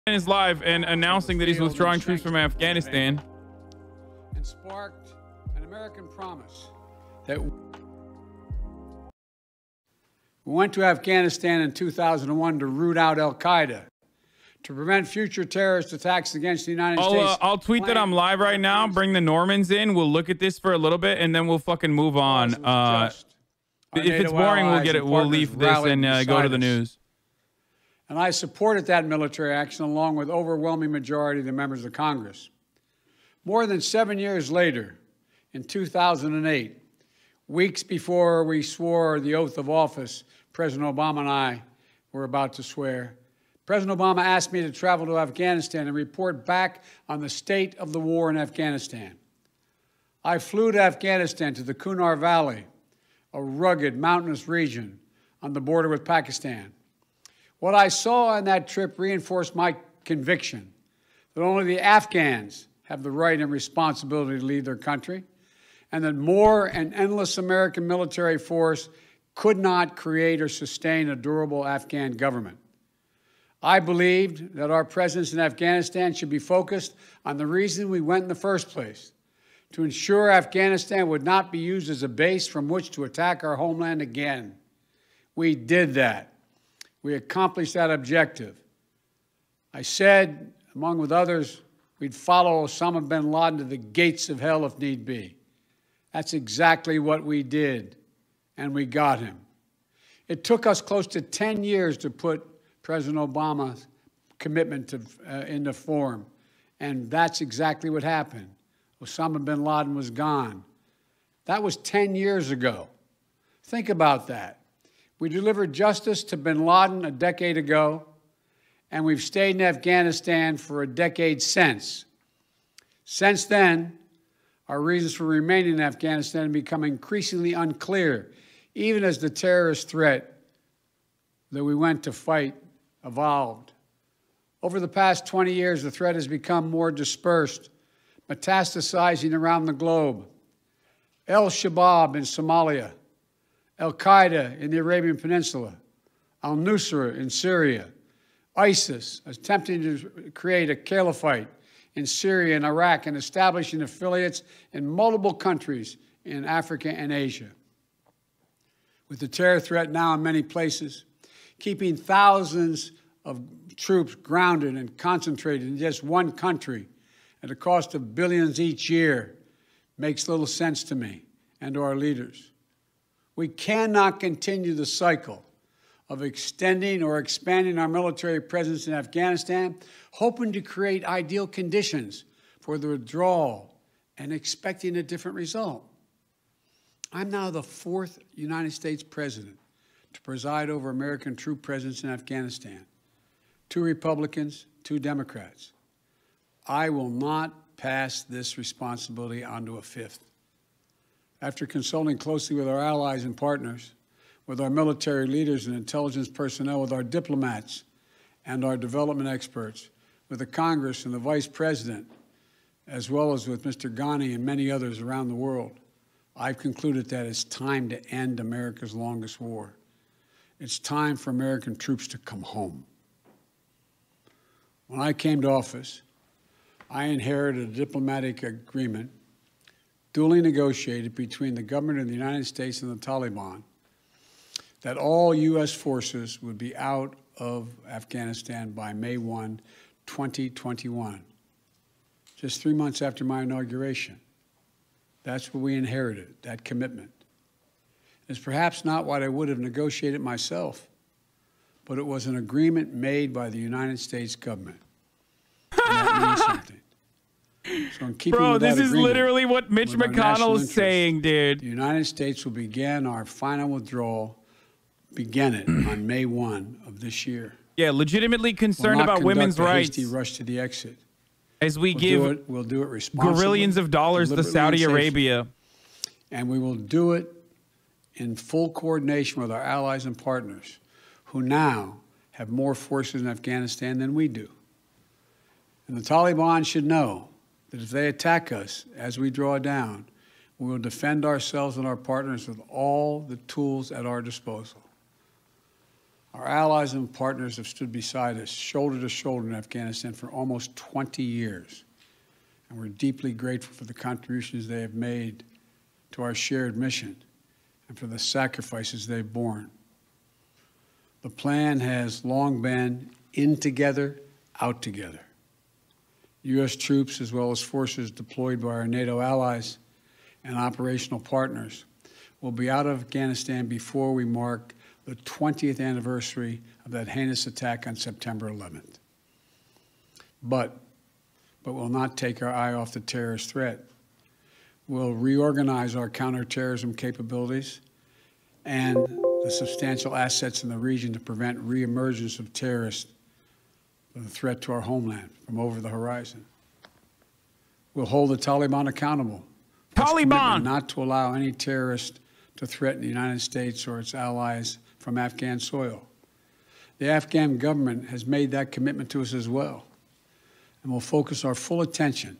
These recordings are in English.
is live and announcing that he's withdrawing troops from Afghanistan. And sparked an American promise that we went to Afghanistan in 2001 to root out al-Qaeda, to prevent future terrorist attacks against the United States. I'll tweet that I'm live right now. Bring the Normans in. We'll look at this for a little bit, and then we'll fucking move on. If it's boring, we'll get it. We'll leave this and go to the news. And I supported that military action along with overwhelming majority of the members of Congress. More than 7 years later, in 2008, weeks before we swore the oath of office, President Obama and I were about to swear, President Obama asked me to travel to Afghanistan and report back on the state of the war in Afghanistan. I flew to Afghanistan, to the Kunar Valley, a rugged mountainous region on the border with Pakistan. What I saw on that trip reinforced my conviction that only the Afghans have the right and responsibility to lead their country, and that more and endless American military force could not create or sustain a durable Afghan government. I believed that our presence in Afghanistan should be focused on the reason we went in the first place, to ensure Afghanistan would not be used as a base from which to attack our homeland again. We did that. We accomplished that objective. I said, among with others, we'd follow Osama bin Laden to the gates of hell if need be. That's exactly what we did, and we got him. It took us close to 10 years to put President Obama's commitment into form, and that's exactly what happened. Osama bin Laden was gone. That was 10 years ago. Think about that. We delivered justice to bin Laden a decade ago, and we've stayed in Afghanistan for a decade since. Since then, our reasons for remaining in Afghanistan have become increasingly unclear, even as the terrorist threat that we went to fight evolved. Over the past 20 years, the threat has become more dispersed, metastasizing around the globe. Al-Shabaab in Somalia, al-Qaeda in the Arabian Peninsula, al-Nusra in Syria, ISIS attempting to create a caliphate in Syria and Iraq and establishing affiliates in multiple countries in Africa and Asia. With the terror threat now in many places, keeping thousands of troops grounded and concentrated in just one country at a cost of billions each year makes little sense to me and to our leaders. We cannot continue the cycle of extending or expanding our military presence in Afghanistan, hoping to create ideal conditions for the withdrawal and expecting a different result. I'm now the 4th United States president to preside over American troop presence in Afghanistan. 2 Republicans, 2 Democrats. I will not pass this responsibility on to a 5th. After consulting closely with our allies and partners, with our military leaders and intelligence personnel, with our diplomats and our development experts, with the Congress and the Vice President, as well as with Mr. Ghani and many others around the world, I've concluded that it's time to end America's longest war. It's time for American troops to come home. When I came to office, I inherited a diplomatic agreement duly negotiated between the government of the United States and the Taliban that all U.S. forces would be out of Afghanistan by May 1, 2021, just 3 months after my inauguration. That's what we inherited, that commitment. It's perhaps not what I would have negotiated myself, but it was an agreement made by the United States government. And that means something. So in keeping Bro, with this that is literally what Mitch McConnell is saying, dude. The United States will begin our final withdrawal, begin it on May 1 of this year. Yeah, legitimately concerned about women's rights. Hasty rush to the exit. As we'll do it responsibly, gazillions of dollars to Saudi Arabia. And we will do it in full coordination with our allies and partners, who now have more forces in Afghanistan than we do. And the Taliban should know that if they attack us as we draw down, we will defend ourselves and our partners with all the tools at our disposal. Our Our allies and partners have stood beside us, shoulder to shoulder in Afghanistan for almost 20 years. And we're deeply grateful for the contributions they have made to our shared mission and for the sacrifices they've borne. The plan has long been in together, out together. U.S. troops, as well as forces deployed by our NATO allies and operational partners, will be out of Afghanistan before we mark the 20th anniversary of that heinous attack on September 11th. But we'll not take our eye off the terrorist threat. We'll reorganize our counterterrorism capabilities and the substantial assets in the region to prevent reemergence of terrorists with a threat to our homeland from over the horizon. We'll hold the Taliban accountable. Taliban! Not to allow any terrorist to threaten the United States or its allies from Afghan soil. The Afghan government has made that commitment to us as well, and will focus our full attention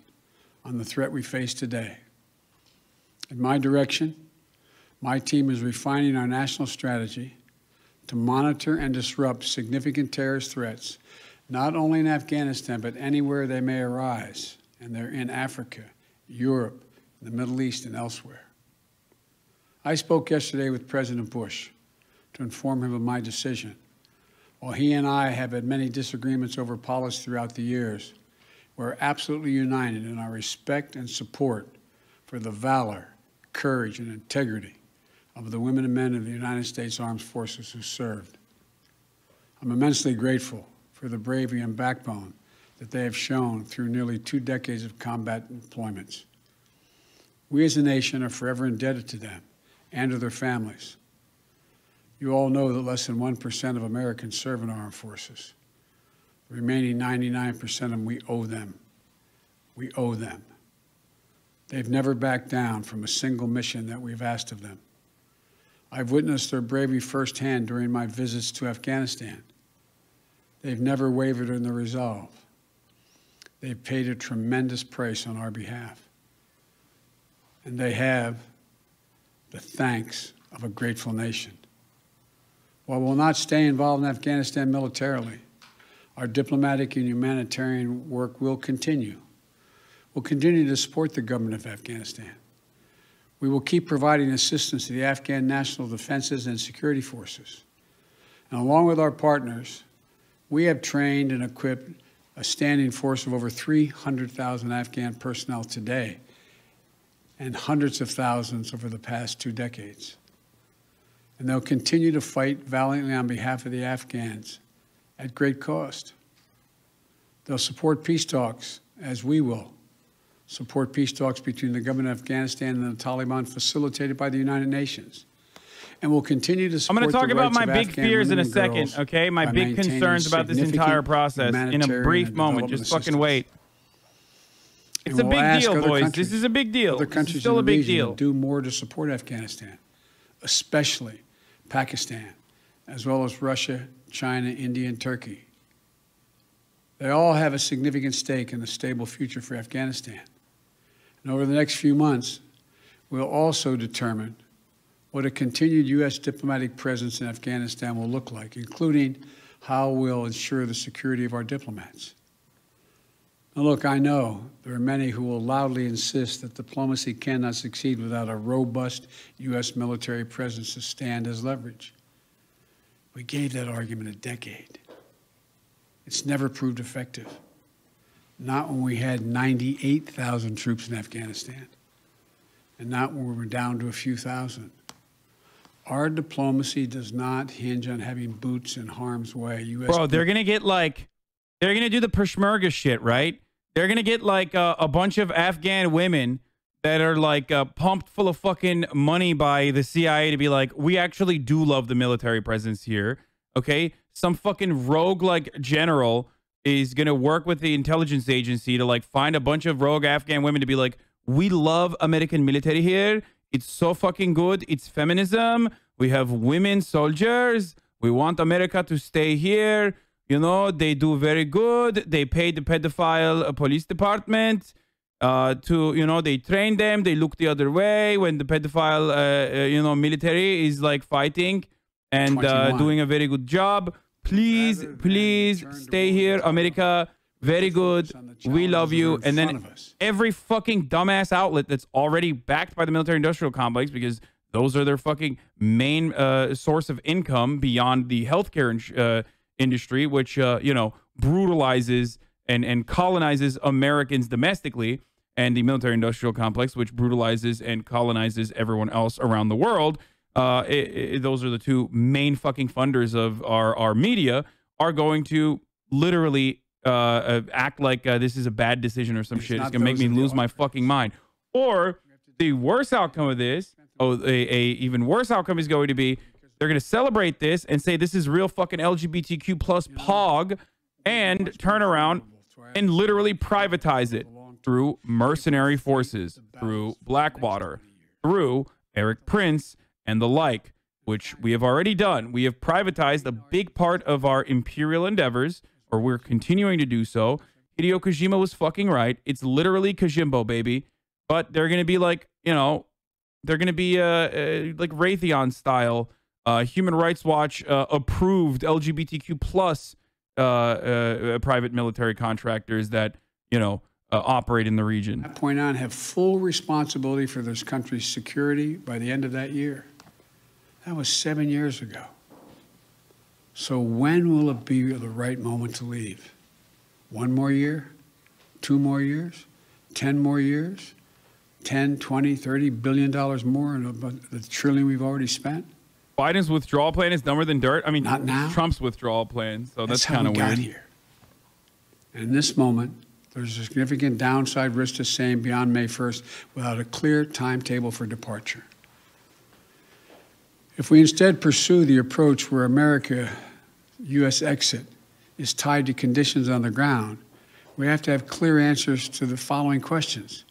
on the threat we face today. In my direction, my team is refining our national strategy to monitor and disrupt significant terrorist threats, not only in Afghanistan, but anywhere they may arise, and they're in Africa, Europe, the Middle East, and elsewhere. I spoke yesterday with President Bush to inform him of my decision. While he and I have had many disagreements over policy throughout the years, we're absolutely united in our respect and support for the valor, courage, and integrity of the women and men of the United States Armed Forces who served. I'm immensely grateful for the bravery and backbone that they have shown through nearly 2 decades of combat deployments. We as a nation are forever indebted to them and to their families. You all know that less than 1% of Americans serve in armed forces. The remaining 99% of them, we owe them. We owe them. They've never backed down from a single mission that we've asked of them. I've witnessed their bravery firsthand during my visits to Afghanistan. They've never wavered in their resolve. They've paid a tremendous price on our behalf. And they have the thanks of a grateful nation. While we'll not stay involved in Afghanistan militarily, our diplomatic and humanitarian work will continue. We'll continue to support the government of Afghanistan. We will keep providing assistance to the Afghan national defenses and security forces. And along with our partners, we have trained and equipped a standing force of over 300,000 Afghan personnel today and hundreds of thousands over the past 2 decades. And they'll continue to fight valiantly on behalf of the Afghans at great cost. They'll support peace talks, as we will support peace talks between the government of Afghanistan and the Taliban facilitated by the United Nations. And we'll continue to support I'm going to talk about my big Afghan fears in a women and second, girls okay? My by big maintaining concerns about this entire process in a brief and moment. development Just fucking wait. It's a we'll big ask deal, other boys. countries- This is a big deal. Other This countries is still in a the big region deal. to do more to support Afghanistan, especially Pakistan, as well as Russia, China, India, and Turkey. They all have a significant stake in the stable future for Afghanistan. And over the next few months, we'll also determine what a continued U.S. diplomatic presence in Afghanistan will look like, including how we'll ensure the security of our diplomats. Now, look, I know there are many who will loudly insist that diplomacy cannot succeed without a robust U.S. military presence to stand as leverage. We gave that argument a decade. It's never proved effective. Not when we had 98,000 troops in Afghanistan, and not when we were down to a few thousand. Our diplomacy does not hinge on having boots in harm's way. Bro, they're going to get like, they're going to do the Peshmerga shit, right? They're going to get like a bunch of Afghan women that are like pumped full of fucking money by the CIA to be like, we actually do love the military presence here, okay? Some fucking rogue like general is going to work with the intelligence agency to like find a bunch of rogue Afghan women to be like, we love American military here. It's so fucking good. It's feminism. We have women soldiers. We want America to stay here. You know, they do very good. They pay the pedophile police department to, you know, they train them. They look the other way when the pedophile, you know, military is like fighting and 21. doing a very good job. Please, please stay here, America. Very good. We love you. And then every fucking dumbass outlet that's already backed by the military-industrial complex, because those are their fucking main source of income beyond the healthcare industry, which, you know, brutalizes and colonizes Americans domestically, and the military-industrial complex, which brutalizes and colonizes everyone else around the world. Those are the two main fucking funders of our media, are going to literally act like this is a bad decision or some shit. It's gonna make me lose my fucking mind. Or the worst outcome of this, even worse outcome is going to be they're gonna celebrate this and say this is real fucking LGBTQ plus POG, and turn around and literally privatize it through mercenary forces, through Blackwater, through Eric Prince and the like, which we have already done. We have privatized a big part of our imperial endeavors, or we're continuing to do so. Hideo Kojima was fucking right. It's literally Kojimbo, baby. But they're going to be like, you know, they're going to be like Raytheon style, Human Rights Watch approved LGBTQ plus private military contractors that, you know, operate in the region. From that point on, have full responsibility for this country's security by the end of that year. That was 7 years ago. So when will it be the right moment to leave? 1 more year? 2 more years? 10 more years? 10, 20, $30 billion more than the trillion we've already spent? Biden's withdrawal plan is dumber than dirt. I mean, not now. Trump's withdrawal plan, so that's kind of weird. weird. Here. And in this moment, there's a significant downside risk to staying beyond May 1st without a clear timetable for departure. If we instead pursue the approach where U.S. exit is tied to conditions on the ground, we have to have clear answers to the following questions.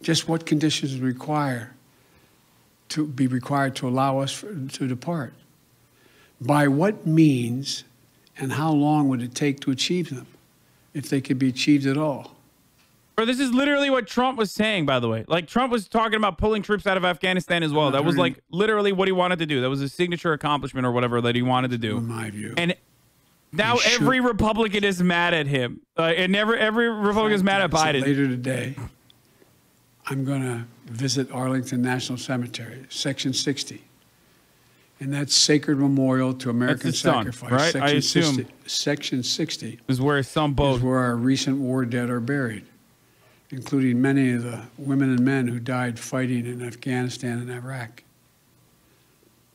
Just what conditions require to allow us to depart? By what means and how long would it take to achieve them, if they could be achieved at all? Bro, this is literally what Trump was saying, by the way. Like, Trump was talking about pulling troops out of Afghanistan as well. That was, like, literally what he wanted to do. That was a signature accomplishment or whatever that he wanted to do. In my view. And now every Republican is mad at him. And every Republican is mad at Biden. Later today, I'm going to visit Arlington National Cemetery, Section 60. And that sacred memorial to American sacrifice. Right? Section I assume. Section 60 is where some both. Is where our recent war dead are buried, including many of the women and men who died fighting in Afghanistan and Iraq.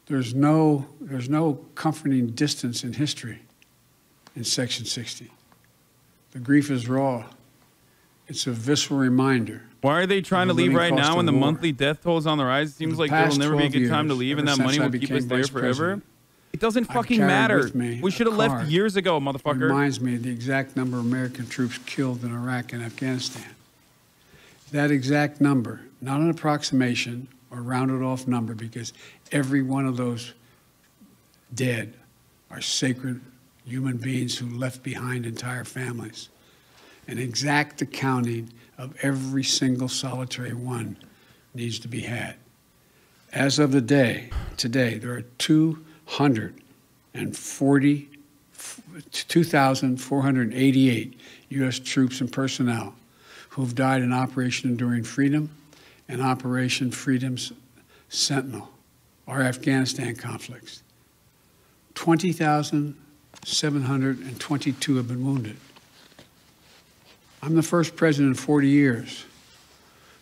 There's no comforting distance in history in Section 60. The grief is raw. It's a visceral reminder. Why are they trying to leave right now when the monthly death toll is on the rise? It seems like it'll never be a good time to leave, and that money will keep us there forever. It doesn't fucking matter. We should have left years ago, motherfucker. Reminds me of the exact number of American troops killed in Iraq and Afghanistan. That exact number, not an approximation or rounded off number, because every one of those dead are sacred human beings who left behind entire families. An exact accounting of every single solitary one needs to be had. As of today, there are 2,488 U.S. troops and personnel who've died in Operation Enduring Freedom and Operation Freedom's Sentinel, our Afghanistan conflicts. 20,722 have been wounded. I'm the first president in 40 years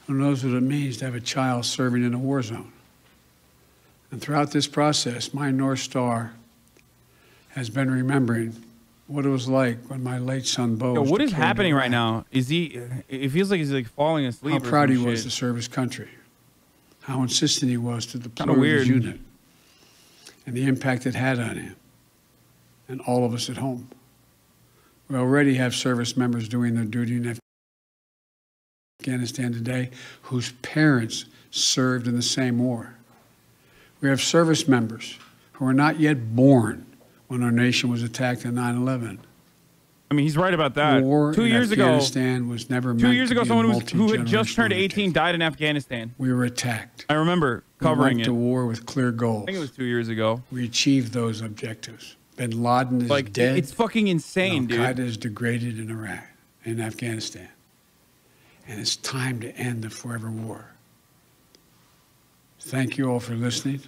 who knows what it means to have a child serving in a war zone. And throughout this process, my North Star has been remembering what it was like when my late son Bo. Yo, what is happening right now? Is he? It feels like he's like falling asleep. How proud he was to serve his country. How insistent he was to deploy his unit, and the impact it had on him and all of us at home. We already have service members doing their duty in Afghanistan today whose parents served in the same war. We have service members who are not yet born when our nation was attacked on 9/11. I mean, he's right about that. War 2 years in Afghanistan was never meant 2 years ago, to be someone who had just turned 18 undertaking. died in Afghanistan. We were attacked. I remember. covering we went it. to war with clear goals. I think it was 2 years ago. We achieved those objectives. Bin Laden is Like, dead. it's fucking insane, dude. Al-Qaeda is degraded in Iraq, in Afghanistan. And it's time to end the forever war. Thank you all for listening.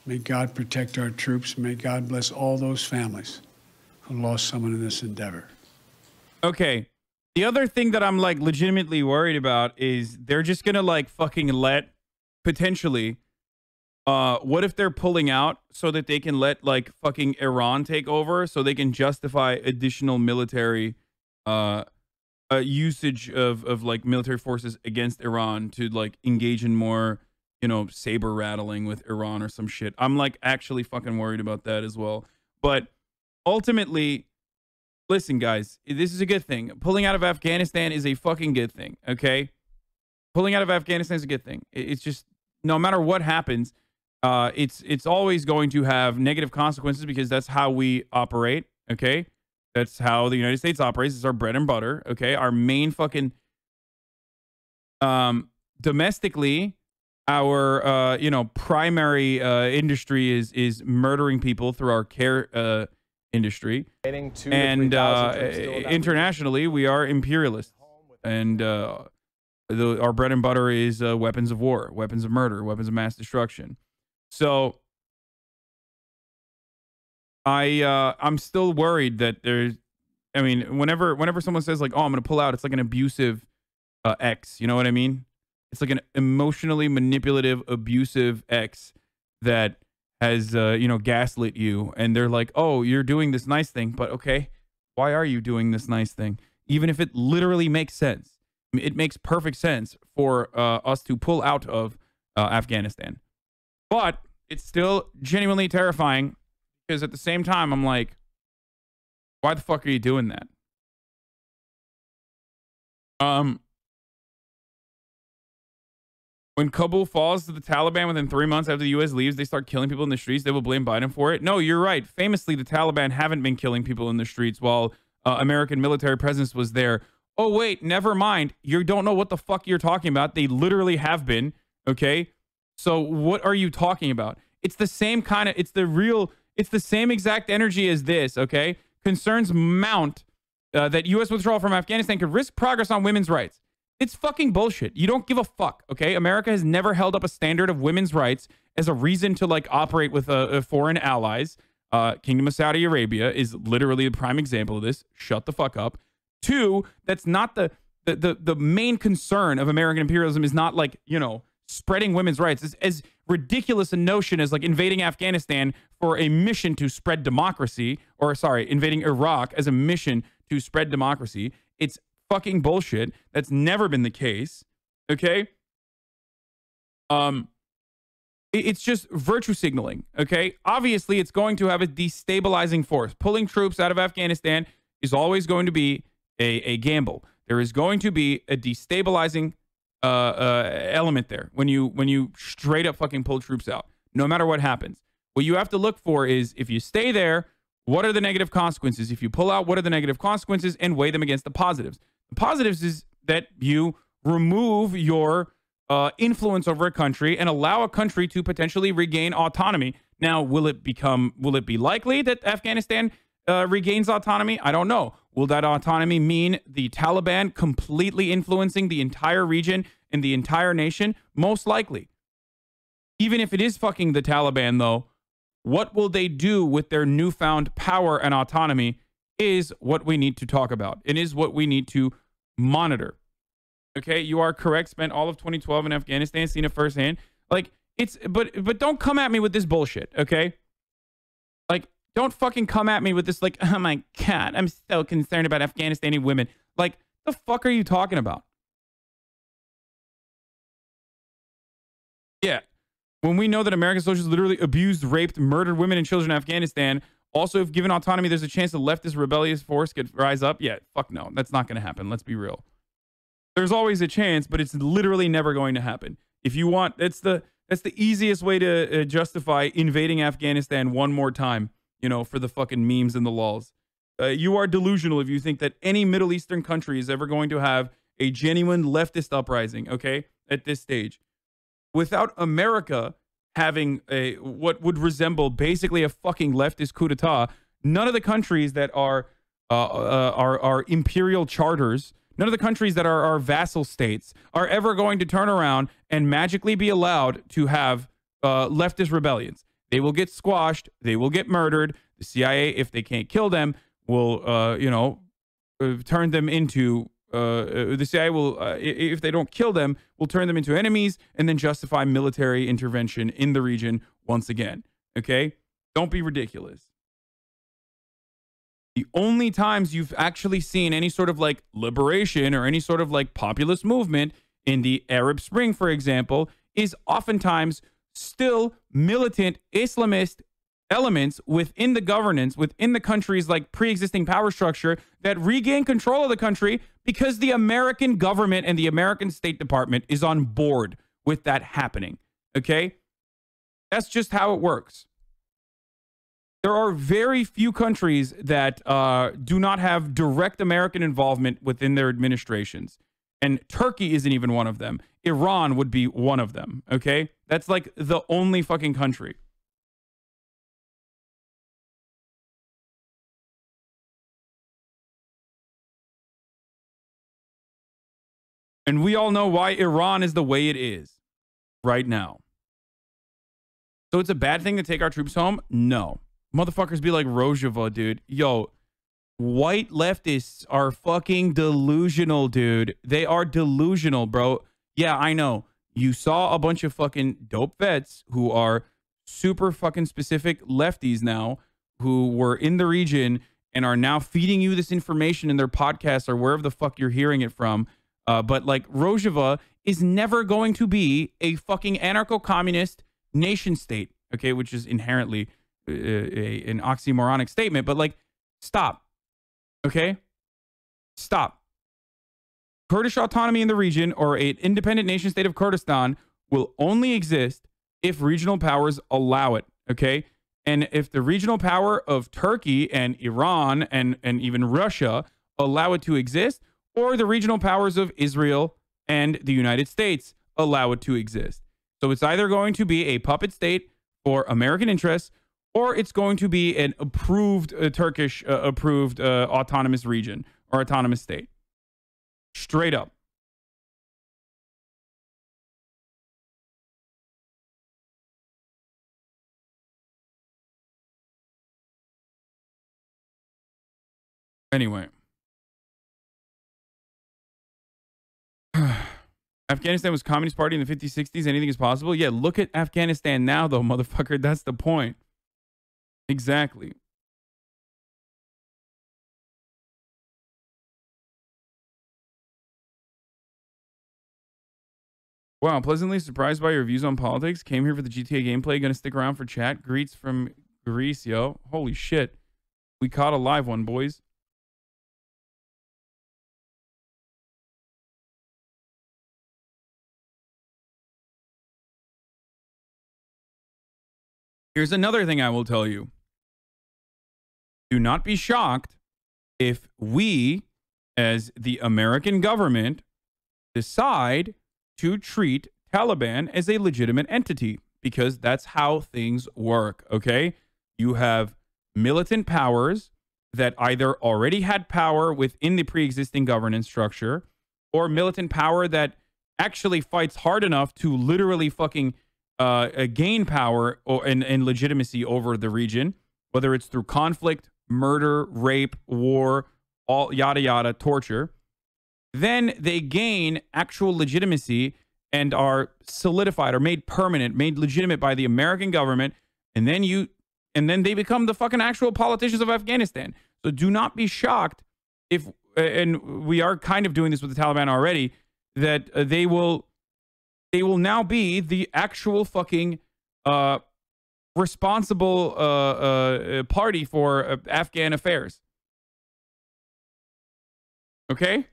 May God protect our troops. May God bless all those families who lost someone in this endeavor. Okay. The other thing that I'm like legitimately worried about is they're just going to like fucking let potentially what if they're pulling out so that they can let like fucking Iran take over so they can justify additional military usage of like military forces against Iran to like engage in more, you know, saber rattling with Iran or some shit. I'm like actually fucking worried about that as well. But ultimately, listen, guys, this is a good thing. Pulling out of Afghanistan is a fucking good thing, okay? Pulling out of Afghanistan is a good thing. It's just, no matter what happens, it's always going to have negative consequences because that's how we operate, okay? That's how the United States operates. It's our bread and butter, okay? Our main fucking, domestically, our, you know, primary industry is murdering people through our care industry. And internationally, we are imperialists. And our bread and butter is weapons of war, weapons of murder, weapons of mass destruction. So I'm still worried that there's, I mean, whenever someone says like, oh, I'm going to pull out, it's like an abusive ex, you know what I mean? It's like an emotionally manipulative, abusive ex that has, you know, gaslit you. And they're like, oh, you're doing this nice thing, but okay, why are you doing this nice thing? Even if it literally makes sense. It makes perfect sense for us to pull out of Afghanistan. But it's still genuinely terrifying because at the same time, I'm like, why the fuck are you doing that? When Kabul falls to the Taliban within 3 months after the U.S. leaves, they start killing people in the streets. They will blame Biden for it. No, you're right. Famously, the Taliban haven't been killing people in the streets while American military presence was there. Oh, wait, never mind. You don't know what the fuck you're talking about. They literally have been, okay? So what are you talking about? It's the same kind of, it's the same exact energy as this, okay? Concerns mount that U.S. withdrawal from Afghanistan could risk progress on women's rights. It's fucking bullshit. You don't give a fuck, okay? America has never held up a standard of women's rights as a reason to, like, operate with foreign allies. Kingdom of Saudi Arabia is literally a prime example of this. Shut the fuck up. Two, that's not the main concern of American imperialism is not like, you know, spreading women's rights. It's as ridiculous a notion as like invading Afghanistan for a mission to spread democracy, or sorry, invading Iraq as a mission to spread democracy. It's fucking bullshit. That's never been the case. Okay? It's just virtue signaling, okay? Obviously, it's going to have a destabilizing force. Pulling troops out of Afghanistan is always going to be a gamble. There is going to be a destabilizing element there when you straight up fucking pull troops out, no matter what happens. What you have to look for is, if you stay there, what are the negative consequences? If you pull out, what are the negative consequences, and weigh them against the positives. The positives is that you remove your influence over a country and allow a country to potentially regain autonomy. Now, will it be likely that Afghanistan regains autonomy? I don't know. Will that autonomy mean the Taliban completely influencing the entire region and the entire nation? Most likely. Even if it is fucking the Taliban, though, what will they do with their newfound power and autonomy is what we need to talk about. It is what we need to monitor. Okay, you are correct. Spent all of 2012 in Afghanistan, seen it firsthand. Like, but don't come at me with this bullshit, okay? Like, don't fucking come at me with this, like, oh my God, I'm so concerned about Afghanistani women. Like, the fuck are you talking about? Yeah. When we know that American soldiers literally abused, raped, murdered women and children in Afghanistan, also, if given autonomy, there's a chance the leftist rebellious force could rise up. Yeah, fuck no. That's not going to happen. Let's be real. There's always a chance, but it's literally never going to happen. If you want, that's the easiest way to justify invading Afghanistan one more time, you know, for the fucking memes and the lols. You are delusional if you think that any Middle Eastern country is ever going to have a genuine leftist uprising, okay, at this stage. without America having a what would resemble basically a fucking leftist coup d'état, none of the countries that are imperial charters, none of the countries that are our vassal states are ever going to turn around and magically be allowed to have leftist rebellions. They will get squashed. They will get murdered. The CIA, if they can't kill them, will turn them into the CIA will, if they don't kill them, will turn them into enemies and then justify military intervention in the region once again. Okay? Don't be ridiculous. The only times you've actually seen any sort of like liberation or any sort of like populist movement in the Arab Spring, for example, is oftentimes still militant Islamist elements within the governance, within the country's like pre-existing power structure that regain control of the country because the American government and the American State Department is on board with that happening. Okay? That's just how it works. There are very few countries that do not have direct American involvement within their administrations. And Turkey isn't even one of them. Iran would be one of them. Okay? That's like the only fucking country. And we all know why Iran is the way it is right now. So it's a bad thing to take our troops home? No. Motherfuckers be like Rojava, dude. Yo, white leftists are fucking delusional, dude. They are delusional, bro. Yeah, I know. You saw a bunch of fucking dope vets who are super fucking specific lefties now who were in the region and are now feeding you this information in their podcasts or wherever the fuck you're hearing it from. But like Rojava is never going to be a fucking anarcho-communist nation state, okay, which is inherently an oxymoronic statement. But like, stop, okay, stop. Kurdish autonomy in the region or an independent nation state of Kurdistan will only exist if regional powers allow it, okay? And if the regional power of Turkey and Iran and even Russia allow it to exist, or the regional powers of Israel and the United States allow it to exist. So it's either going to be a puppet state for American interests, or it's going to be an approved Turkish approved autonomous region or autonomous state. Straight up. Anyway. Afghanistan was Communist Party in the 50s, 60s. Anything is possible. Yeah, look at Afghanistan now, though, motherfucker. That's the point. Exactly. Wow, pleasantly surprised by your views on politics. Came here for the GTA gameplay. Gonna stick around for chat. Greets from Greece, yo. Holy shit. We caught a live one, boys. Here's another thing I will tell you. Do not be shocked if we, as the American government, decide to treat Taliban as a legitimate entity, because that's how things work, okay? You have militant powers that either already had power within the pre-existing governance structure, or militant power that actually fights hard enough to literally fucking gain power and legitimacy over the region, whether it's through conflict, murder, rape, war, all yada yada, torture. Then they gain actual legitimacy and are solidified or made permanent, made legitimate by the American government, and then they become the fucking actual politicians of Afghanistan. So do not be shocked if, and we are kind of doing this with the Taliban already, that they will now be the actual fucking responsible party for Afghan affairs. Okay?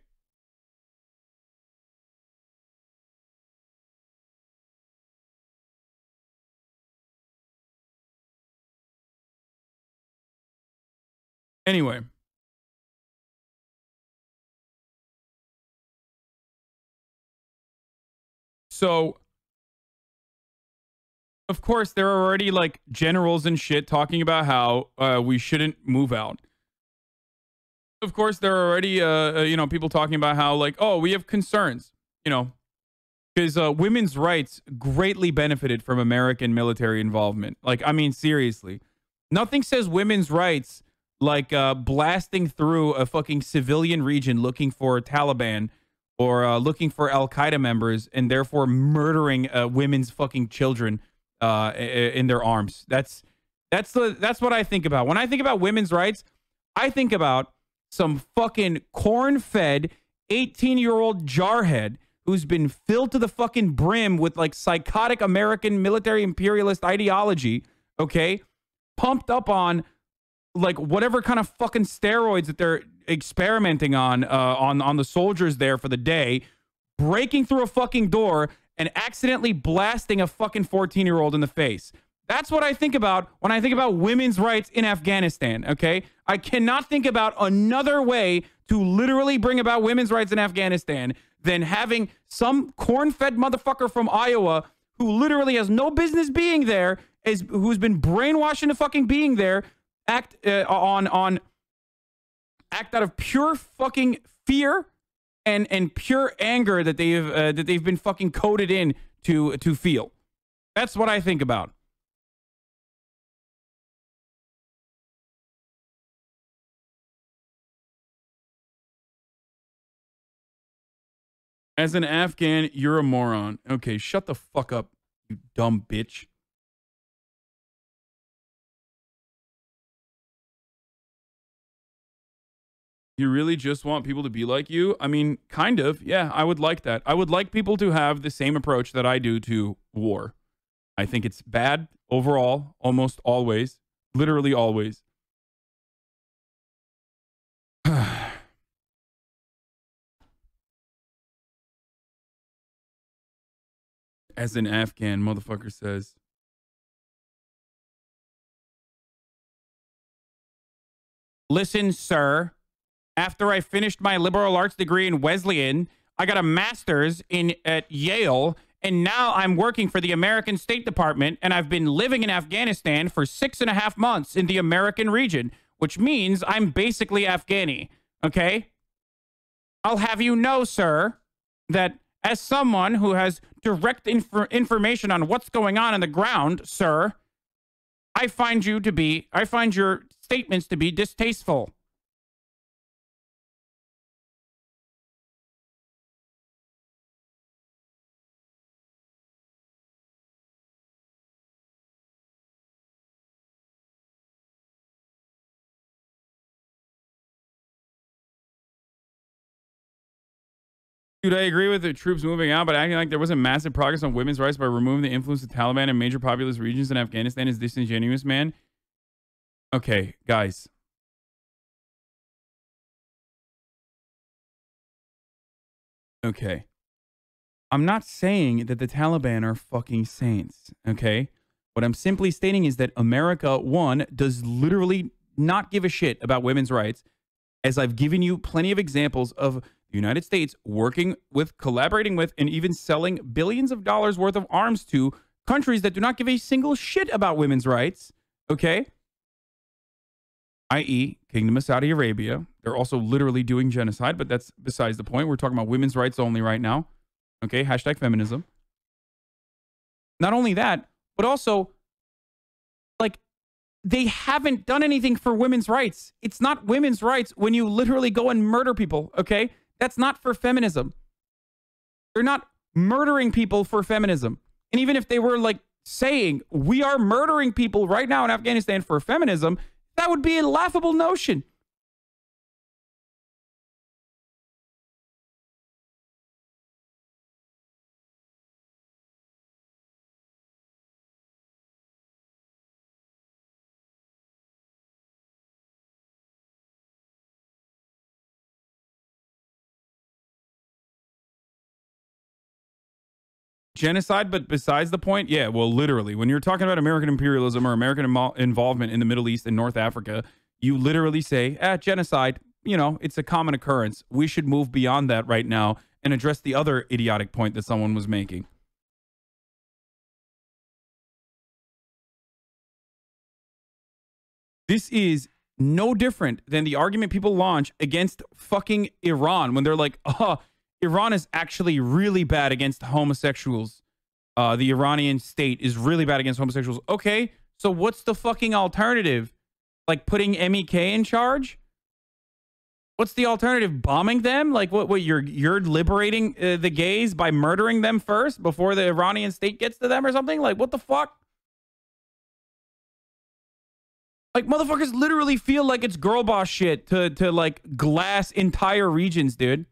Anyway. So Of course, there are already like generals and shit talking about how we shouldn't move out. Of course, there are already people talking about how like, oh, we have concerns, because women's rights greatly benefited from American military involvement. Like, I mean, seriously, nothing says women's rights like blasting through a fucking civilian region looking for Taliban or looking for Al Qaeda members and therefore murdering women's fucking children in their arms. That's what I think about when I think about women's rights. I think about some fucking corn-fed 18-year-old jarhead who's been filled to the fucking brim with like psychotic American military imperialist ideology, okay? Pumped up on like whatever kind of fucking steroids that they're experimenting on the soldiers there for the day, breaking through a fucking door and accidentally blasting a fucking 14-year-old in the face. That's what I think about when I think about women's rights in Afghanistan, okay? I cannot think about another way to literally bring about women's rights in Afghanistan than having some corn-fed motherfucker from Iowa who literally has no business being there, who's been brainwashed into fucking being there, act out of pure fucking fear and pure anger that they've been fucking coded in to feel. That's what I think about. As an Afghan, you're a moron. Okay, shut the fuck up, you dumb bitch. You really just want people to be like you? I mean, kind of. Yeah, I would like that. I would like people to have the same approach that I do to war. I think it's bad overall, almost always. Literally always. As an Afghan, motherfucker says. Listen, sir. After I finished my liberal arts degree in Wesleyan, I got a master's at Yale, and now I'm working for the American State Department, and I've been living in Afghanistan for 6.5 months in the American region, which means I'm basically Afghani, okay? I'll have you know, sir, that as someone who has direct information on what's going on the ground, sir, I find your statements to be distasteful. Dude, I agree with the troops moving out, but acting like there wasn't massive progress on women's rights by removing the influence of Taliban in major populous regions in Afghanistan is disingenuous, man. Okay, guys. Okay. I'm not saying that the Taliban are fucking saints, okay? What I'm simply stating is that America, one, does literally not give a shit about women's rights, as I've given you plenty of examples of the United States working with, collaborating with, and even selling billions of dollars worth of arms to countries that do not give a single shit about women's rights, okay? I.e., Kingdom of Saudi Arabia. They're also literally doing genocide, but that's besides the point. We're talking about women's rights only right now. Okay, hashtag feminism. Not only that, but also, like, they haven't done anything for women's rights. It's not women's rights when you literally go and murder people, okay? That's not for feminism. They're not murdering people for feminism. And even if they were, like, saying, we are murdering people right now in Afghanistan for feminism, that would be a laughable notion. Genocide, but besides the point, yeah, well, literally, when you're talking about American imperialism or American involvement in the Middle East and North Africa, you literally say, genocide, it's a common occurrence. We should move beyond that right now and address the other idiotic point that someone was making. This is no different than the argument people launch against fucking Iran when they're like, oh, Iran is actually really bad against homosexuals. The Iranian state is really bad against homosexuals. Okay, so what's the fucking alternative? Like putting MEK in charge? What's the alternative? Bombing them? Like what you're liberating the gays by murdering them first before the Iranian state gets to them or something? Like what the fuck? Like motherfuckers literally feel like it's girl boss shit to like glass entire regions, dude.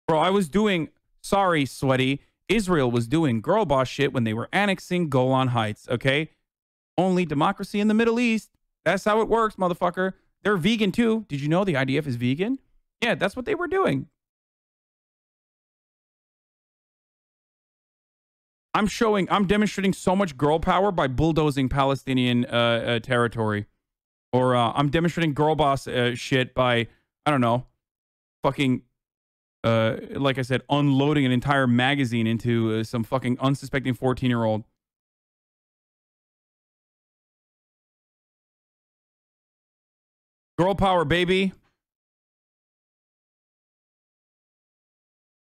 Bro, I was doing, sorry, sweaty. Israel was doing girl boss shit when they were annexing Golan Heights, okay? Only democracy in the Middle East. That's how it works, motherfucker. They're vegan too. Did you know the IDF is vegan? Yeah, that's what they were doing. I'm demonstrating so much girl power by bulldozing Palestinian territory. Or I'm demonstrating girl boss shit by, I don't know, fucking, like I said, unloading an entire magazine into some fucking unsuspecting 14-year-old. Girl power, baby.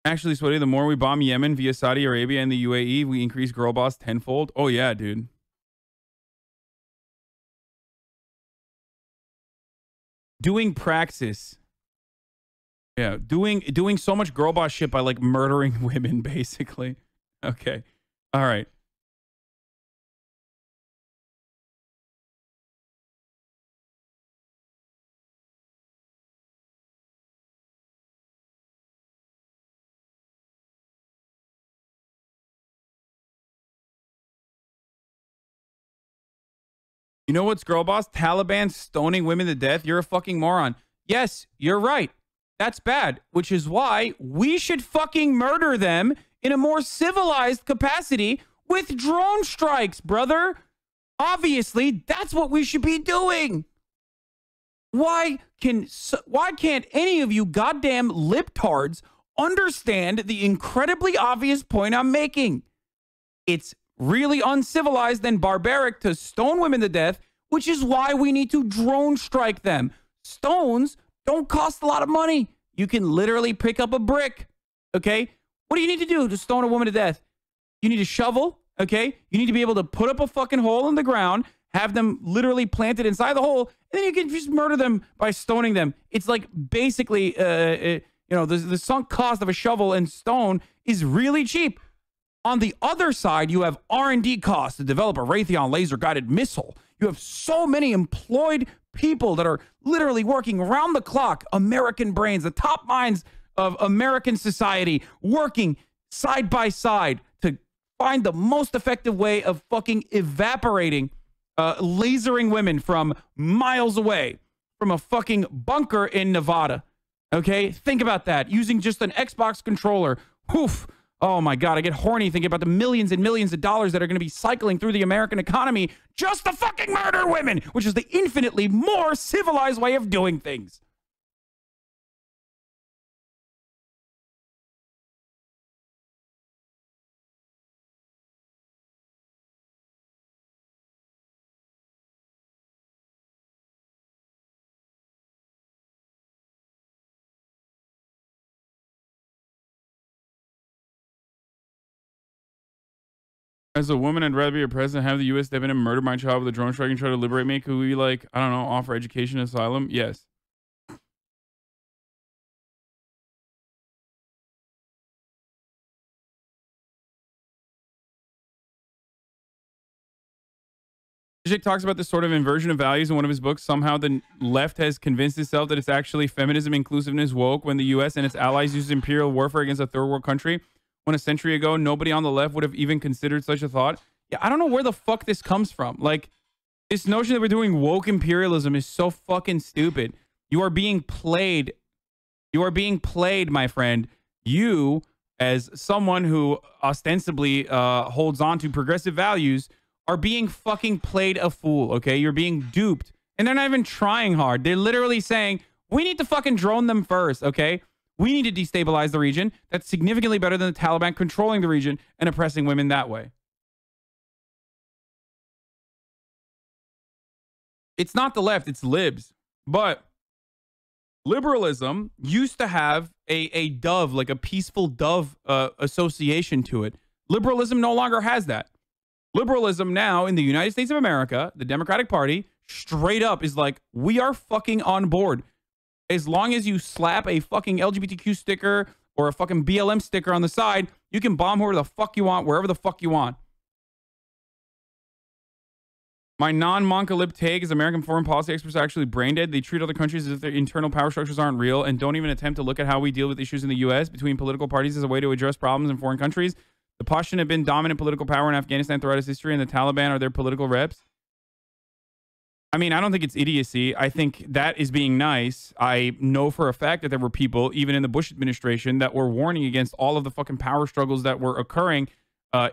Actually, sweaty, the more we bomb Yemen via Saudi Arabia and the UAE, we increase girl boss tenfold. Oh, yeah, dude. Doing praxis. Yeah, doing so much girl boss shit by, like, murdering women, basically. Okay. All right. You know what's girl boss? Taliban stoning women to death. You're a fucking moron. Yes, you're right. That's bad, which is why we should fucking murder them in a more civilized capacity with drone strikes, brother. Obviously, that's what we should be doing. Why can't any of you goddamn libtards understand the incredibly obvious point I'm making? It's really uncivilized and barbaric to stone women to death, which is why we need to drone strike them. Stones don't cost a lot of money. You can literally pick up a brick, okay? What do you need to do to stone a woman to death? You need a shovel, okay? You need to be able to put up a fucking hole in the ground, have them literally planted inside the hole, and then you can just murder them by stoning them. It's like basically, you know, the sunk cost of a shovel and stone is really cheap. On the other side, you have R&D costs to develop a Raytheon laser-guided missile. You have so many employed people that are literally working around the clock, American brains, the top minds of American society, working side by side to find the most effective way of fucking evaporating, lasering women from miles away from a fucking bunker in Nevada. Okay? Think about that. Using just an Xbox controller. Oof. Oh my God, I get horny thinking about the millions and millions of dollars that are going to be cycling through the American economy just to fucking murder women, which is the infinitely more civilized way of doing things. As a woman, I'd rather be a president, have the U.S. step in and murder my child with a drone strike and try to liberate me. Could we, like, I don't know, offer education, asylum? Yes. Zizek talks about this sort of inversion of values in one of his books. Somehow the left has convinced itself that it's actually feminism, inclusiveness, woke, when the U.S. and its allies use imperial warfare against a third world country. When a century ago, nobody on the left would have even considered such a thought. Yeah, I don't know where the fuck this comes from. Like, this notion that we're doing woke imperialism is so fucking stupid. You are being played. You are being played, my friend. You, as someone who ostensibly holds on to progressive values, are being fucking played a fool, okay? You're being duped. And they're not even trying hard. They're literally saying, we need to fucking drone them first, okay? We need to destabilize the region. That's significantly better than the Taliban controlling the region and oppressing women that way. It's not the left, it's libs. But liberalism used to have a dove, like a peaceful dove association to it. Liberalism no longer has that. Liberalism now in the United States of America, the Democratic Party, straight up is like, we are fucking on board. As long as you slap a fucking LGBTQ sticker or a fucking BLM sticker on the side, you can bomb whoever the fuck you want, wherever the fuck you want. My non-Monkalib take is American foreign policy experts are actually brain dead. They treat other countries as if their internal power structures aren't real and don't even attempt to look at how we deal with issues in the U.S. between political parties as a way to address problems in foreign countries. The Pashtun have been dominant political power in Afghanistan throughout its history, and the Taliban are their political reps. I mean, I don't think it's idiocy. I think that is being nice. I know for a fact that there were people, even in the Bush administration, that were warning against all of the fucking power struggles that were occurring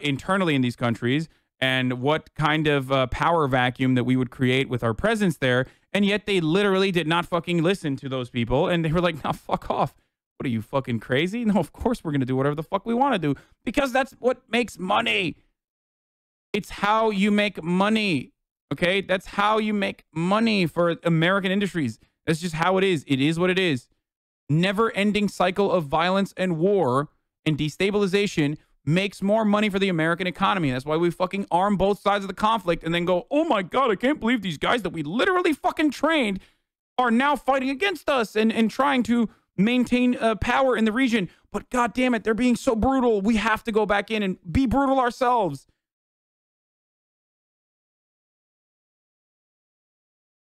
internally in these countries and what kind of power vacuum that we would create with our presence there. And yet they literally did not fucking listen to those people. And they were like, no, fuck off. What are you, fucking crazy? No, of course we're going to do whatever the fuck we want to do because that's what makes money. It's how you make money. Okay, that's how you make money for American industries. That's just how it is. It is what it is. Never-ending cycle of violence and war and destabilization makes more money for the American economy. That's why we fucking arm both sides of the conflict and then go, oh my God, I can't believe these guys that we literally fucking trained are now fighting against us and trying to maintain power in the region. But God damn it, they're being so brutal. We have to go back in and be brutal ourselves.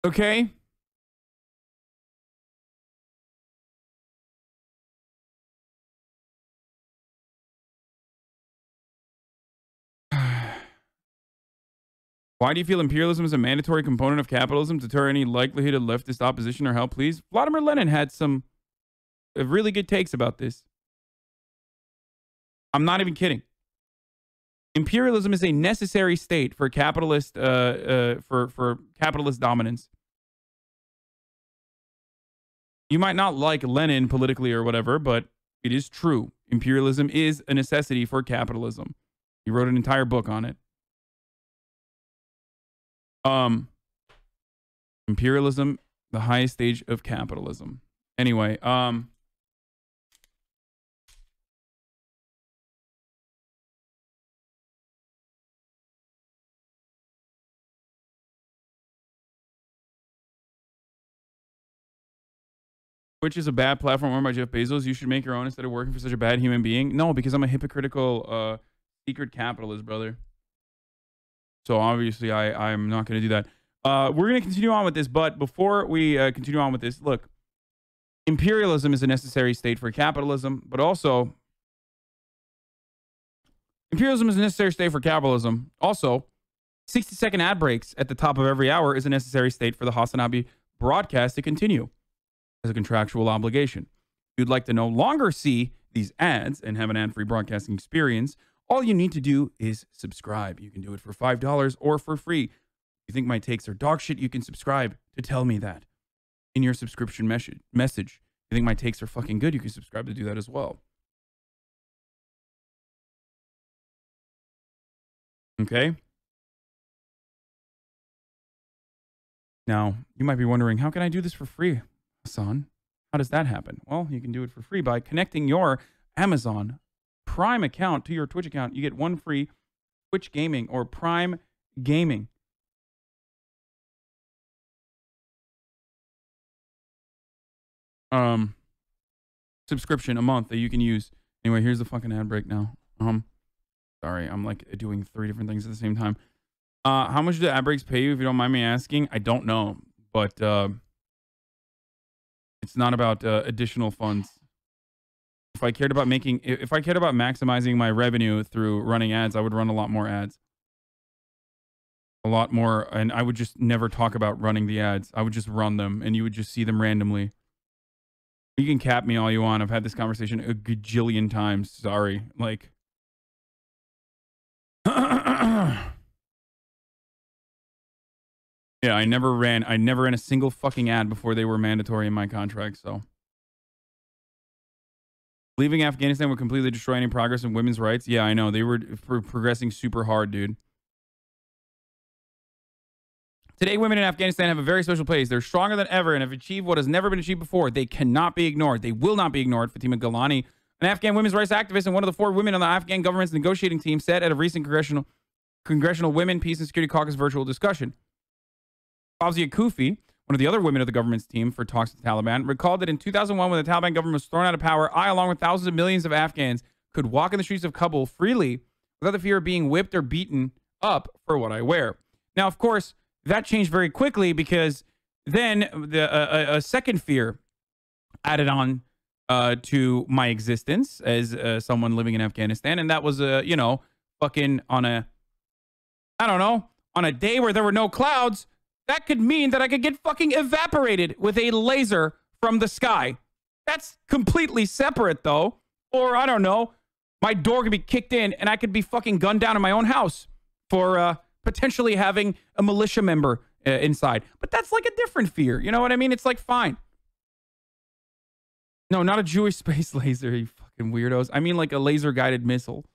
Okay? Why do you feel imperialism is a mandatory component of capitalism to deter any likelihood of leftist opposition or help, please? Vladimir Lenin had some really good takes about this. I'm not even kidding. Imperialism is a necessary state for capitalist for capitalist dominance. You might not like Lenin politically or whatever, but it is true. Imperialism is a necessity for capitalism. He wrote an entire book on it. Imperialism, the highest stage of capitalism. Anyway, Twitch is a bad platform owned by Jeff Bezos. You should make your own instead of working for such a bad human being. No, because I'm a hypocritical secret capitalist, brother. So obviously I'm not going to do that. We're going to continue on with this, but before we continue on with this, look, imperialism is a necessary state for capitalism, but also imperialism is a necessary state for capitalism. Also, 60-second ad breaks at the top of every hour is a necessary state for the Hasanabi broadcast to continue as a contractual obligation. If you'd like to no longer see these ads and have an ad-free broadcasting experience, all you need to do is subscribe. You can do it for $5 or for free. If you think my takes are dog shit, you can subscribe to tell me that in your subscription message. If you think my takes are fucking good, you can subscribe to do that as well. Okay? Now, you might be wondering, how can I do this for free, Hassan? How does that happen? Well, you can do it for free by connecting your Amazon Prime account to your Twitch account. You get one free Twitch Gaming or Prime Gaming. Subscription a month that you can use. Anyway, here's the fucking ad break now. Sorry, I'm like doing 3 different things at the same time. How much do ad breaks pay you, if you don't mind me asking? I don't know, but it's not about additional funds. If I cared about maximizing my revenue through running ads, I would run a lot more ads. A lot more, and I would just never talk about running the ads. I would just run them, and you would just see them randomly. You can cap me all you want. I've had this conversation a gajillion times. Sorry. Like... Yeah, I never ran a single fucking ad before they were mandatory in my contract, so... Leaving Afghanistan would completely destroy any progress in women's rights. Yeah, I know. They were progressing super hard, dude. Today, women in Afghanistan have a very special place. They're stronger than ever and have achieved what has never been achieved before. They cannot be ignored. They will not be ignored. Fatima Galani, an Afghan women's rights activist and one of the 4 women on the Afghan government's negotiating team, said at a recent Congressional Women, Peace and Security Caucus virtual discussion. Fawzia Kufi, one of the other women of the government's team for talks with the Taliban, recalled that in 2001, when the Taliban government was thrown out of power, I, along with thousands of millions of Afghans, could walk in the streets of Kabul freely without the fear of being whipped or beaten up for what I wear. Now, of course, that changed very quickly because then a second fear added on to my existence as someone living in Afghanistan, and that was, fucking on a day where there were no clouds, that could mean that I could get fucking evaporated with a laser from the sky. That's completely separate, though. Or, I don't know, my door could be kicked in and I could be fucking gunned down in my own house for potentially having a militia member inside. But that's like a different fear. You know what I mean? It's like, fine. No, not a Jewish space laser, you fucking weirdos. I mean like a laser-guided missile.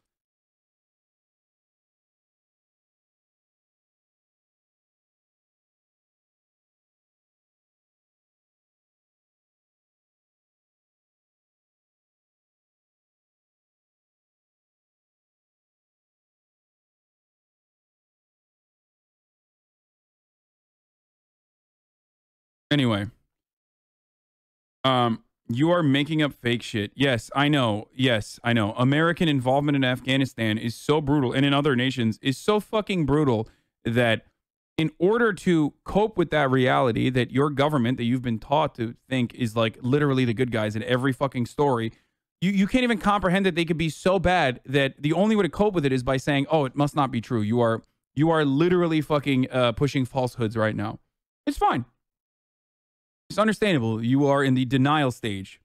Anyway, you are making up fake shit. Yes, I know. Yes, I know. American involvement in Afghanistan is so brutal, and in other nations is so fucking brutal that in order to cope with that reality that your government that you've been taught to think is like literally the good guys in every fucking story, you can't even comprehend that they could be so bad that the only way to cope with it is by saying, oh, it must not be true. You are literally fucking pushing falsehoods right now. It's fine. It's understandable. You are in the denial stage.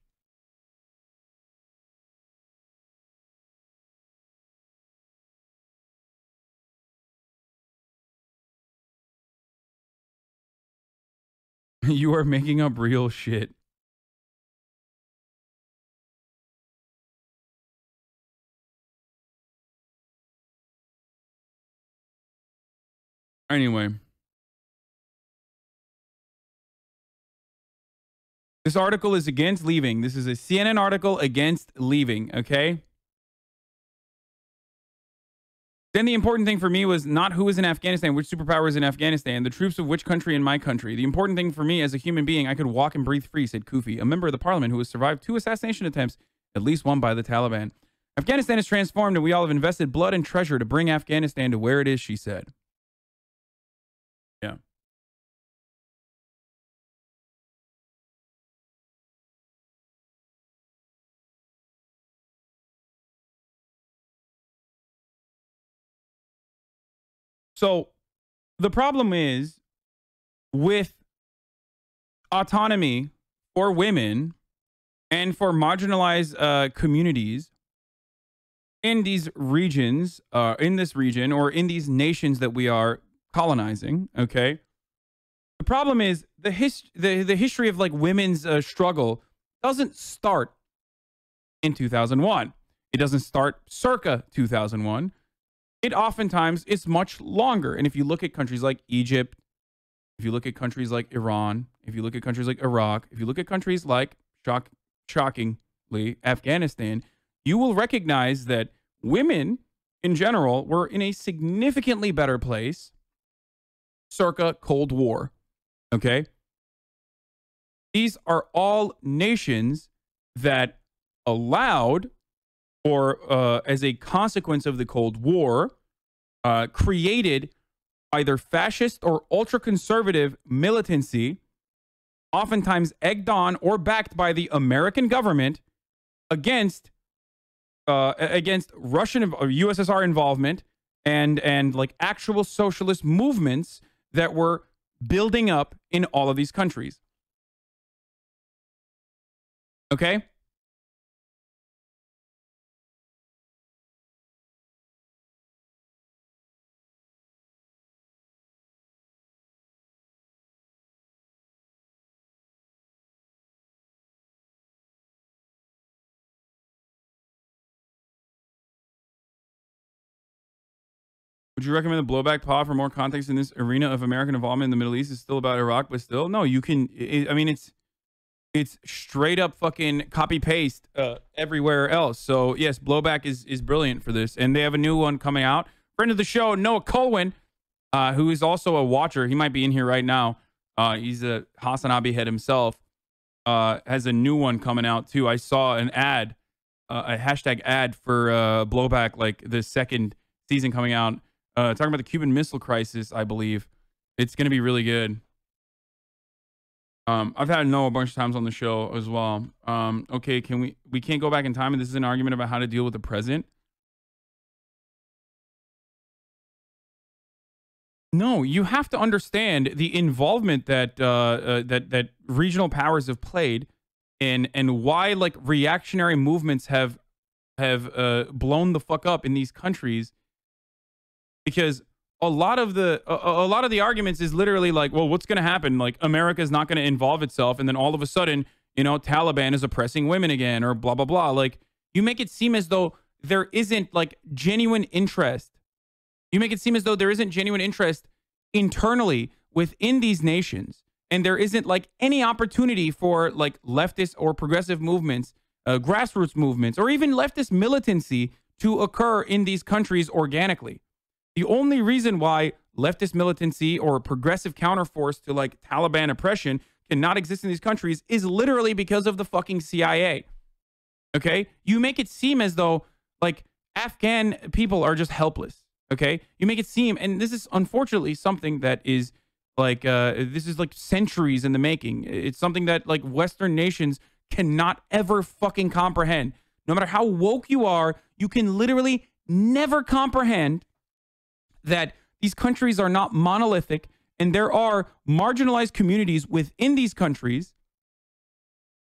You are making up real shit. Anyway. This article is against leaving. This is a CNN article against leaving, okay? Then the important thing for me was not who is in Afghanistan, which superpower is in Afghanistan, the troops of which country in my country. The important thing for me as a human being, I could walk and breathe free, said Kufi, a member of the parliament who has survived 2 assassination attempts, at least one by the Taliban. Afghanistan is transformed and we all have invested blood and treasure to bring Afghanistan to where it is, she said. Yeah. So the problem is with autonomy for women and for marginalized communities in these regions, in this region or in these nations that we are colonizing, okay? The problem is the history of like women's struggle doesn't start in 2001. It doesn't start circa 2001. It oftentimes is much longer. And if you look at countries like Egypt, if you look at countries like Iran, if you look at countries like Iraq, if you look at countries like, shockingly, Afghanistan, you will recognize that women in general were in a significantly better place circa Cold War. Okay? These are all nations that allowed, or as a consequence of the Cold War, created either fascist or ultra-conservative militancy, oftentimes egged on or backed by the American government against Russian or USSR involvement and like actual socialist movements that were building up in all of these countries. Okay? Would you recommend the blowback pod for more context in this arena of American involvement in the Middle East? Is still about Iraq, but still, no, you can. I mean, it's straight up fucking copy paste everywhere else. So yes, blowback is brilliant for this, and they have a new one coming out. Friend of the show, Noah Colwyn, who is also a watcher. He might be in here right now. He's a Hasanabi head himself. Has a new one coming out too. I saw an ad, a hashtag ad for blowback, like the second season coming out. Talking about the Cuban Missile Crisis, I believe. It's going to be really good. I've had Noah a bunch of times on the show as well. Okay, we can't go back in time, and this is an argument about how to deal with the present. No, you have to understand the involvement that that regional powers have played and why like reactionary movements have blown the fuck up in these countries. Because a lot of the arguments is literally like, well, what's going to happen? Like, America is not going to involve itself, and then all of a sudden, you know, Taliban is oppressing women again, or blah blah blah. Like, you make it seem as though there isn't like genuine interest. You make it seem as though there isn't genuine interest internally within these nations, and there isn't like any opportunity for like leftist or progressive movements, grassroots movements, or even leftist militancy to occur in these countries organically. The only reason why leftist militancy or progressive counterforce to like Taliban oppression cannot exist in these countries is literally because of the fucking CIA. Okay? You make it seem as though like Afghan people are just helpless. Okay? You make it seem, and this is unfortunately something that is like, this is like centuries in the making. It's something that like Western nations cannot ever fucking comprehend. No matter how woke you are, you can literally never comprehend that these countries are not monolithic, and there are marginalized communities within these countries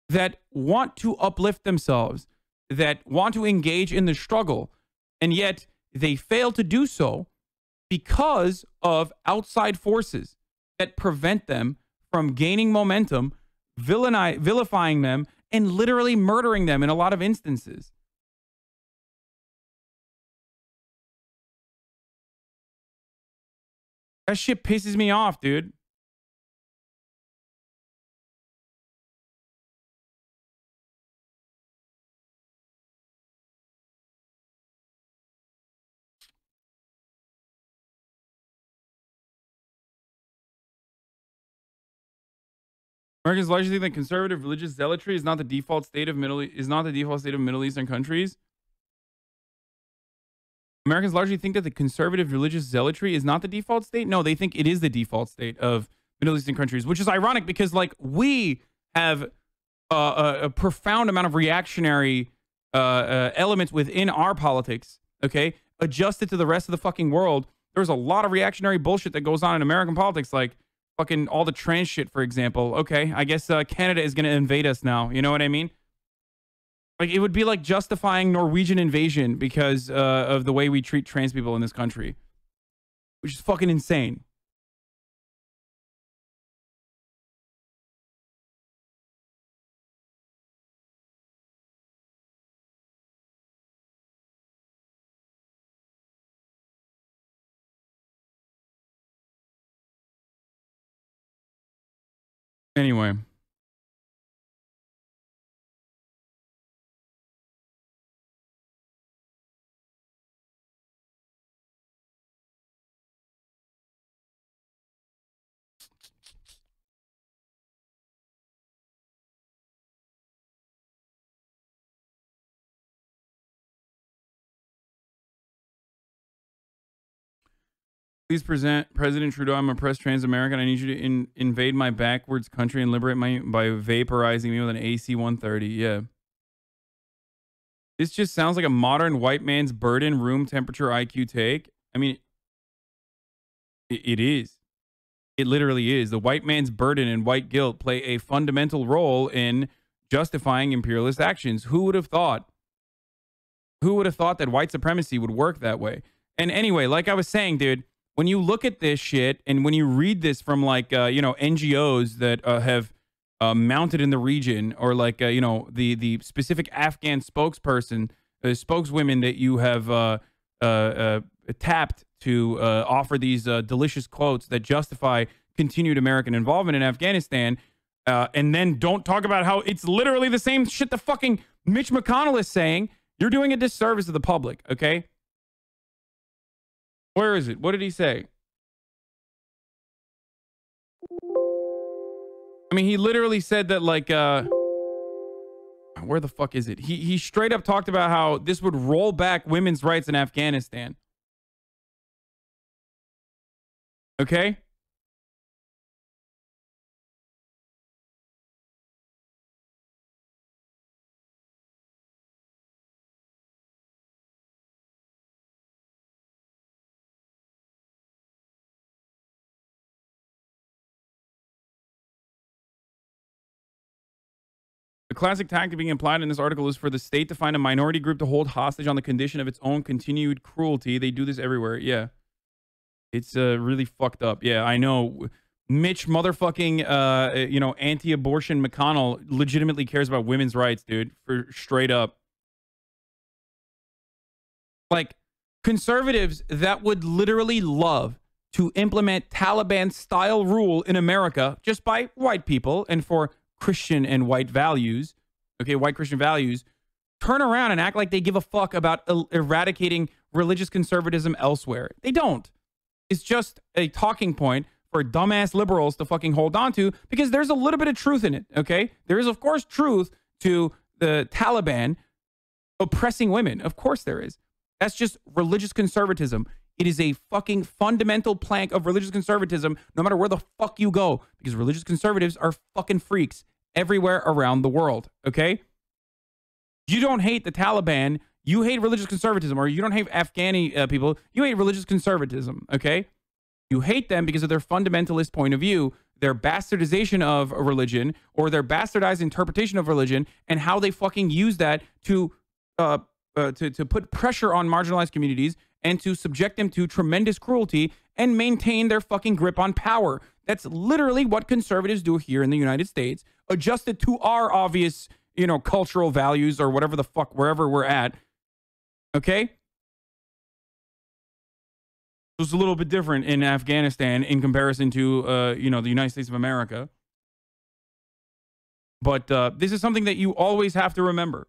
that want to uplift themselves, that want to engage in the struggle, and yet they fail to do so because of outside forces that prevent them from gaining momentum, vilifying them, and literally murdering them in a lot of instances. That shit pisses me off, dude. Americans largely think that conservative religious zealotry is not the default state of Middle Eastern countries. Americans largely think that the conservative religious zealotry is not the default state. No, they think it is the default state of Middle Eastern countries, which is ironic because like we have a profound amount of reactionary elements within our politics. Okay, adjusted to the rest of the fucking world. There's a lot of reactionary bullshit that goes on in American politics, like fucking all the trans shit, for example. Okay, I guess Canada is going to invade us now. You know what I mean? Like, it would be like justifying Norwegian invasion because of the way we treat trans people in this country, which is fucking insane. Anyway. Please present President Trudeau. I'm a press trans American. I need you to invade my backwards country and liberate me by vaporizing me with an AC-130. Yeah. This just sounds like a modern white man's burden, room temperature IQ take. I mean, it is. It literally is. The white man's burden and white guilt play a fundamental role in justifying imperialist actions. Who would have thought? Who would have thought that white supremacy would work that way? And anyway, like I was saying, dude, when you look at this shit and when you read this from like, you know, NGOs that have mounted in the region, or like, you know, the specific Afghan spokesperson, spokeswomen that you have tapped to offer these delicious quotes that justify continued American involvement in Afghanistan, and then don't talk about how it's literally the same shit the fucking Mitch McConnell is saying. You're doing a disservice to the public, okay? Where is it? What did he say? I mean, he literally said that, like, where the fuck is it? He straight up talked about how this would roll back women's rights in Afghanistan. Okay? The classic tactic being implied in this article is for the state to find a minority group to hold hostage on the condition of its own continued cruelty. They do this everywhere. Yeah. It's really fucked up. Yeah, I know. Mitch motherfucking, anti-abortion McConnell legitimately cares about women's rights, dude. For straight up. Like, conservatives that would literally love to implement Taliban-style rule in America just by white people and for Christian and white values, okay, white Christian values, turn around and act like they give a fuck about eradicating religious conservatism elsewhere. They don't. It's just a talking point for dumbass liberals to fucking hold on to because there's a little bit of truth in it, okay? There is, of course, truth to the Taliban oppressing women. Of course there is. That's just religious conservatism. It is a fucking fundamental plank of religious conservatism no matter where the fuck you go because religious conservatives are fucking freaks everywhere around the world, okay? You don't hate the Taliban. You hate religious conservatism, or you don't hate Afghani people. You hate religious conservatism, okay? You hate them because of their fundamentalist point of view, their bastardization of a religion, or their bastardized interpretation of religion, and how they fucking use that to put pressure on marginalized communities and to subject them to tremendous cruelty and maintain their fucking grip on power. That's literally what conservatives do here in the United States, adjusted to our obvious, cultural values or whatever the fuck, wherever we're at. Okay? It's a little bit different in Afghanistan in comparison to, the United States of America. But this is something that you always have to remember.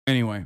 Anyway.